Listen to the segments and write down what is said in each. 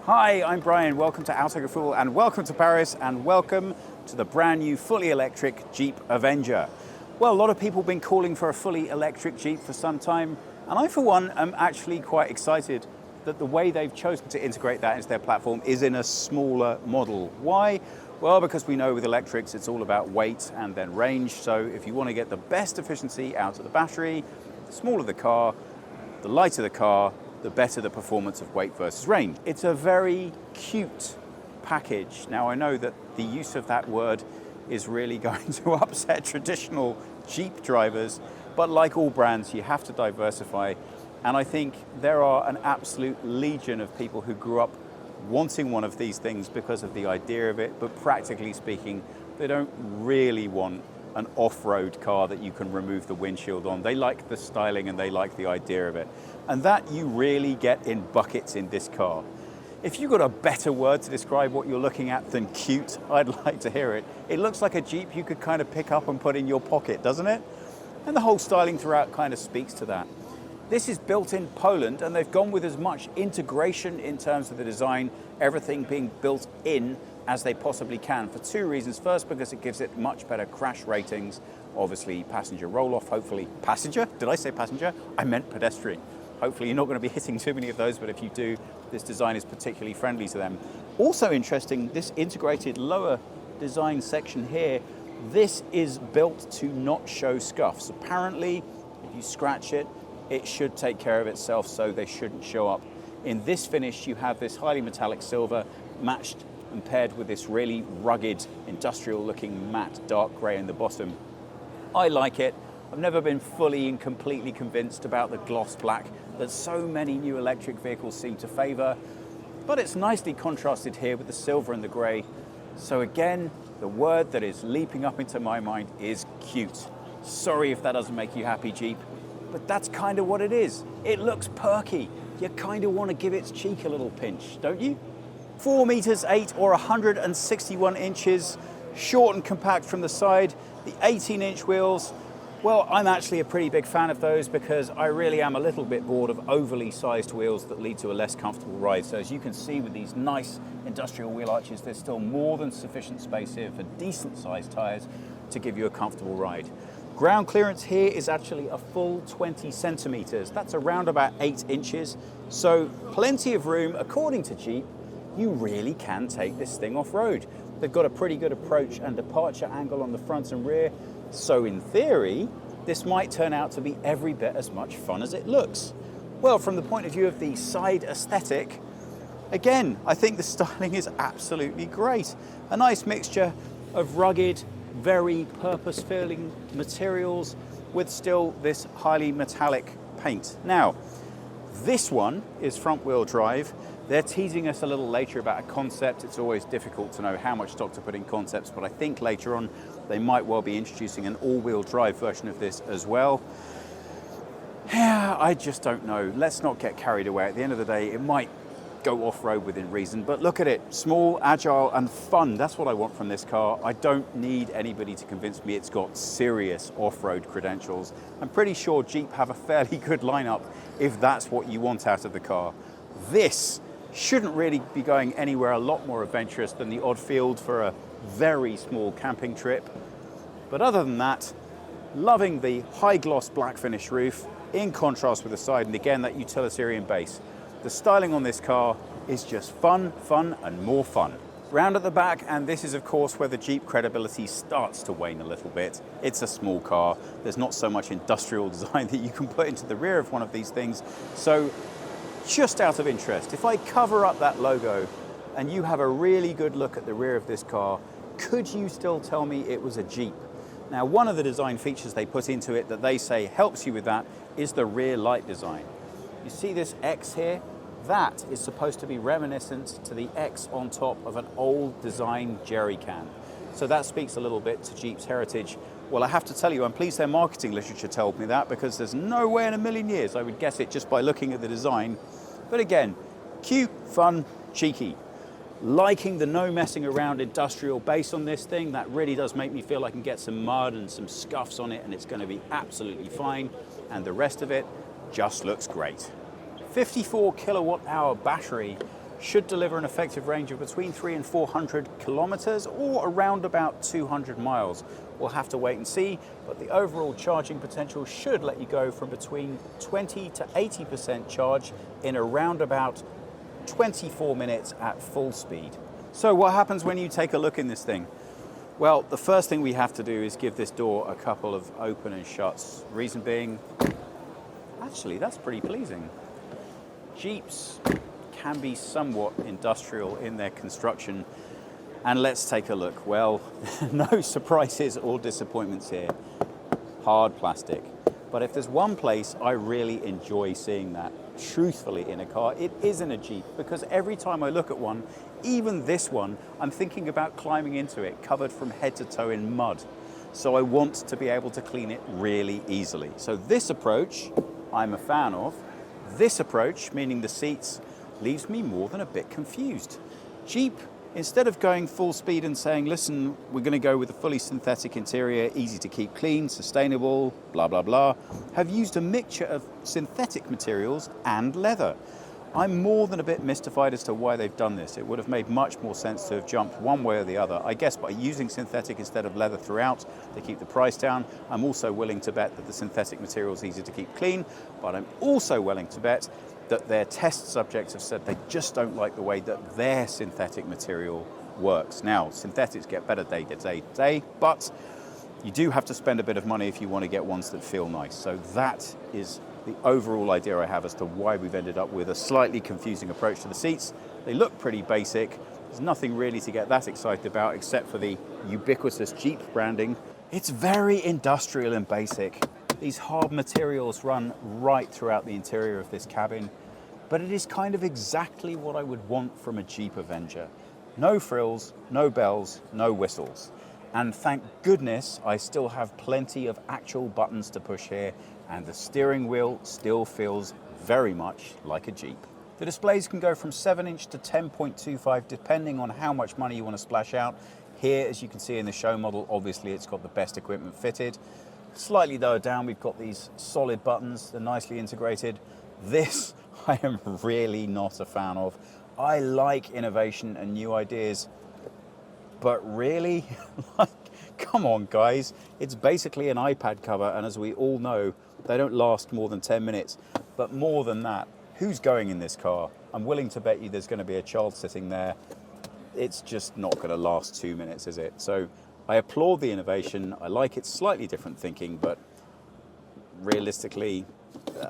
Hi, I'm Brian. Welcome to Autogefuehl and welcome to Paris and welcome to the brand new fully electric Jeep Avenger. Well, a lot of people have been calling for a fully electric Jeep for some time, and I for one am actually quite excited that the way they've chosen to integrate that into their platform is in a smaller model. Why? Well, because we know with electrics it's all about weight and then range, so if you want to get the best efficiency out of the battery, the smaller the car, the lighter the car, the better the performance of weight versus range. It's a very cute package. Now, I know that the use of that word is really going to upset traditional Jeep drivers, but like all brands, you have to diversify. And I think there are an absolute legion of people who grew up wanting one of these things because of the idea of it, but practically speaking, they don't really want an off-road car that you can remove the windshield on. They like the styling and they like the idea of it. And that you really get in buckets in this car. If you've got a better word to describe what you're looking at than cute, I'd like to hear it. It looks like a Jeep you could kind of pick up and put in your pocket, doesn't it? And the whole styling throughout kind of speaks to that. This is built in Poland and they've gone with as much integration in terms of the design, everything being built in as they possibly can for two reasons. First, because it gives it much better crash ratings, obviously passenger roll-off, hopefully passenger. Did I say passenger? I meant pedestrian. Hopefully you're not going to be hitting too many of those, but if you do, this design is particularly friendly to them. Also interesting, this integrated lower design section here, this is built to not show scuffs. Apparently, if you scratch it, it should take care of itself, so they shouldn't show up. In this finish, you have this highly metallic silver matched and paired with this really rugged, industrial-looking matte dark grey in the bottom. I like it. I've never been fully and completely convinced about the gloss black that so many new electric vehicles seem to favour, but it's nicely contrasted here with the silver and the grey. So again, the word that is leaping up into my mind is cute. Sorry if that doesn't make you happy, Jeep, but that's kind of what it is. It looks perky. You kind of want to give its cheek a little pinch, don't you? 4 meters 8 or 161 inches, short and compact from the side. The 18-inch wheels, well, I'm actually a pretty big fan of those because I really am a little bit bored of overly sized wheels that lead to a less comfortable ride. So as you can see with these nice industrial wheel arches, there's still more than sufficient space here for decent sized tires to give you a comfortable ride. Ground clearance here is actually a full 20 centimeters. That's around about 8 inches. So plenty of room, according to Jeep. You really can take this thing off-road. They've got a pretty good approach and departure angle on the front and rear. So in theory, this might turn out to be every bit as much fun as it looks. Well, from the point of view of the side aesthetic, again, I think the styling is absolutely great. A nice mixture of rugged, very purpose-filling materials with still this highly metallic paint. Now, this one is front-wheel drive. They're teasing us a little later about a concept. It's always difficult to know how much stock to put in concepts, but I think later on they might well be introducing an all-wheel drive version of this as well. Yeah, I just don't know. Let's not get carried away. At the end of the day, it might go off-road within reason, but look at it. Small, agile, and fun. That's what I want from this car. I don't need anybody to convince me it's got serious off-road credentials. I'm pretty sure Jeep have a fairly good lineup if that's what you want out of the car. This shouldn't really be going anywhere a lot more adventurous than the odd field for a very small camping trip. But other than that, loving the high gloss black finish roof in contrast with the side, and again, that utilitarian base. The styling on this car is just fun, and more fun. Round at the back, and this is of course where the Jeep credibility starts to wane a little bit. It's a small car. There's not so much industrial design that you can put into the rear of one of these things. So just out of interest, if I cover up that logo and you have a really good look at the rear of this car, could you still tell me it was a Jeep? Now, one of the design features they put into it that they say helps you with that is the rear light design. You see this X here? That is supposed to be reminiscent to the X on top of an old design jerry can. So that speaks a little bit to Jeep's heritage. Well, I have to tell you, I'm pleased their marketing literature told me that, because there's no way in a million years I would guess it just by looking at the design. But again, cute, fun, cheeky. Liking the no messing around industrial base on this thing. That really does make me feel I can get some mud and some scuffs on it and it's going to be absolutely fine. And the rest of it just looks great. 54 kilowatt hour battery. should deliver an effective range of between 300 and 400 kilometers or around about 200 miles. We'll have to wait and see, but the overall charging potential should let you go from between 20 to 80% charge in around about 24 minutes at full speed. So what happens when you take a look in this thing? Well, the first thing we have to do is give this door a couple of open and shuts. Reason being, actually, that's pretty pleasing. Jeeps can be somewhat industrial in their construction, and let's take a look. Well, no surprises or disappointments here. Hard plastic. But if there's one place I really enjoy seeing that, truthfully, in a car, it is in a Jeep, because every time I look at one, even this one, I'm thinking about climbing into it, covered from head to toe in mud. So I want to be able to clean it really easily. So this approach, I'm a fan of. This approach, meaning the seats, leaves me more than a bit confused. Jeep, instead of going full speed and saying, listen, we're going to go with a fully synthetic interior, easy to keep clean, sustainable, blah, blah, blah, have used a mixture of synthetic materials and leather. I'm more than a bit mystified as to why they've done this. It would have made much more sense to have jumped one way or the other. I guess by using synthetic instead of leather throughout, they keep the price down. I'm also willing to bet that the synthetic material is easy to keep clean, but I'm also willing to bet that their test subjects have said they just don't like the way that their synthetic material works. Now, synthetics get better day to day, but you do have to spend a bit of money if you want to get ones that feel nice. So that is the overall idea I have as to why we've ended up with a slightly confusing approach to the seats. They look pretty basic. There's nothing really to get that excited about except for the ubiquitous Jeep branding. It's very industrial and basic. These hard materials run right throughout the interior of this cabin, but it is kind of exactly what I would want from a Jeep Avenger. No frills, no bells, no whistles. And thank goodness I still have plenty of actual buttons to push here, and the steering wheel still feels very much like a Jeep. The displays can go from 7-inch to 10.25 depending on how much money you want to splash out. Here, as you can see in the show model, obviously it's got the best equipment fitted. Slightly lower down, we've got these solid buttons, they're nicely integrated. This, I am really not a fan of. I like innovation and new ideas, but really, like, come on guys, it's basically an iPad cover, and as we all know, they don't last more than 10 minutes. But more than that, who's going in this car? I'm willing to bet you there's going to be a child sitting there. It's just not going to last 2 minutes, is it? So I applaud the innovation. I like its slightly different thinking, but realistically,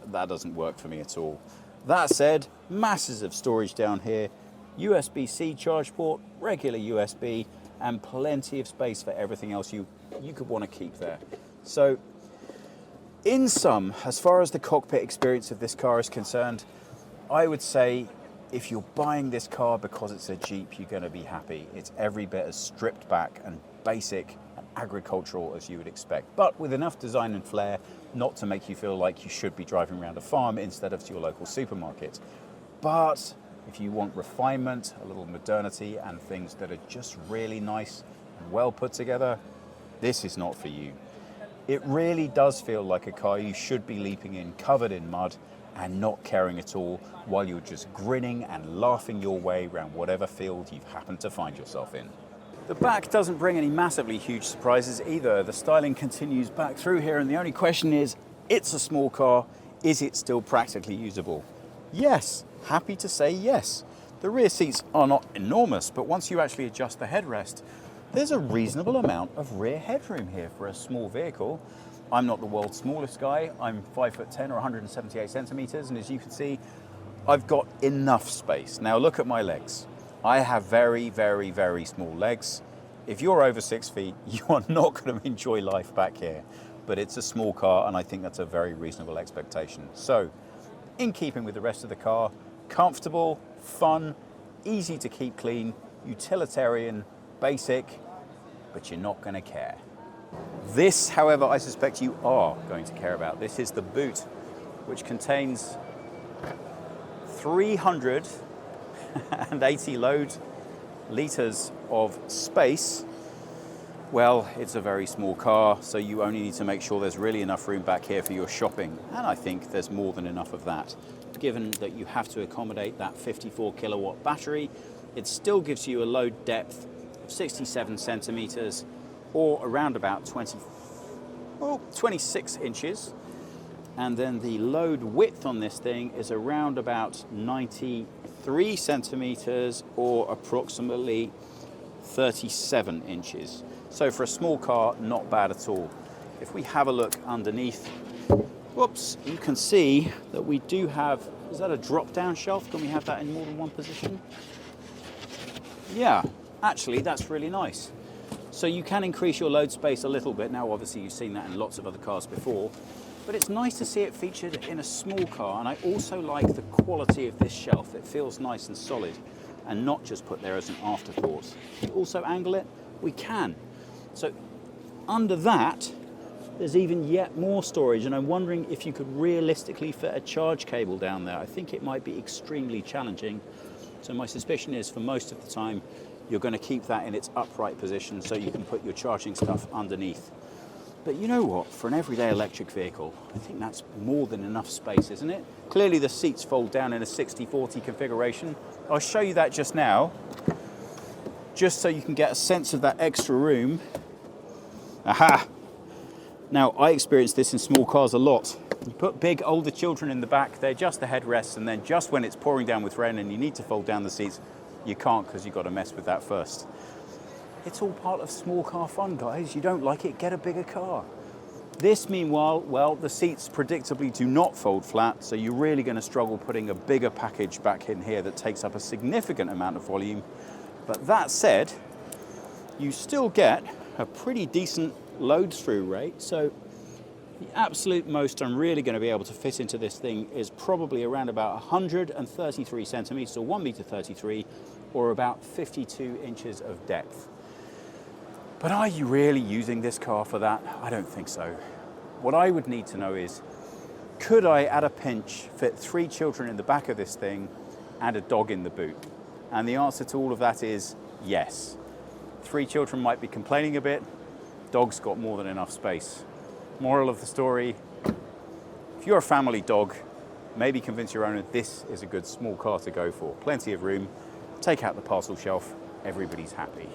that doesn't work for me at all. That said, masses of storage down here, USB-C charge port, regular USB, and plenty of space for everything else you could want to keep there. So in sum, as far as the cockpit experience of this car is concerned, I would say if you're buying this car because it's a Jeep, you're going to be happy. It's every bit as stripped back and basic and agricultural as you would expect, but with enough design and flair not to make you feel like you should be driving around a farm instead of to your local supermarket. But if you want refinement, a little modernity, and things that are just really nice and well put together, this is not for you. It really does feel like a car you should be leaping in covered in mud and not caring at all while you're just grinning and laughing your way around whatever field you've happened to find yourself in. The back doesn't bring any massively huge surprises either. The styling continues back through here, and the only question is, it's a small car, is it still practically usable? Yes, happy to say yes. The rear seats are not enormous, but once you actually adjust the headrest, there's a reasonable amount of rear headroom here for a small vehicle. I'm not the world's smallest guy. I'm 5'10" or 178 centimeters, and as you can see, I've got enough space. Now look at my legs. I have very, very, very small legs. If you're over 6 feet, you are not going to enjoy life back here. But it's a small car, and I think that's a very reasonable expectation. So, in keeping with the rest of the car, comfortable, fun, easy to keep clean, utilitarian, basic, but you're not going to care. This, however, I suspect you are going to care about. This is the boot, which contains 380 litres of space. Well, it's a very small car, so you only need to make sure there's really enough room back here for your shopping, and I think there's more than enough of that. given that you have to accommodate that 54 kilowatt battery, it still gives you a load depth of 67 centimeters or around about 26 inches. And then the load width on this thing is around about 93 centimeters or approximately 37 inches. So for a small car, not bad at all. If we have a look underneath, whoops, you can see that we do have, is that a drop-down shelf? Can we have that in more than one position? Yeah, actually, that's really nice. So you can increase your load space a little bit. Now, obviously, you've seen that in lots of other cars before, but it's nice to see it featured in a small car. And I also like the quality of this shelf. It feels nice and solid and not just put there as an afterthought. Can we also angle it? We can. So under that, there's even yet more storage, and I'm wondering if you could realistically fit a charge cable down there. I think it might be extremely challenging. So my suspicion is for most of the time, you're going to keep that in its upright position so you can put your charging stuff underneath. But you know what? For an everyday electric vehicle, I think that's more than enough space, isn't it? Clearly the seats fold down in a 60-40 configuration. I'll show you that just now, just so you can get a sense of that extra room. Aha! Now, I experience this in small cars a lot. You put big older children in the back, they're just the headrests, and then just when it's pouring down with rain and you need to fold down the seats, you can't because you've got to mess with that first. It's all part of small car fun, guys. You don't like it, get a bigger car. This, meanwhile, well, the seats predictably do not fold flat, so you're really going to struggle putting a bigger package back in here that takes up a significant amount of volume. But that said, you still get a pretty decent load through rate. So the absolute most I'm really going to be able to fit into this thing is probably around about 133 centimeters or 1 meter 33 or about 52 inches of depth. But are you really using this car for that? I don't think so. What I would need to know is, could I at a pinch fit 3 children in the back of this thing and a dog in the boot? And the answer to all of that is yes. 3 children might be complaining a bit. Dog's got more than enough space. Moral of the story, if you're a family dog, maybe convince your owner this is a good small car to go for. Plenty of room, take out the parcel shelf, everybody's happy.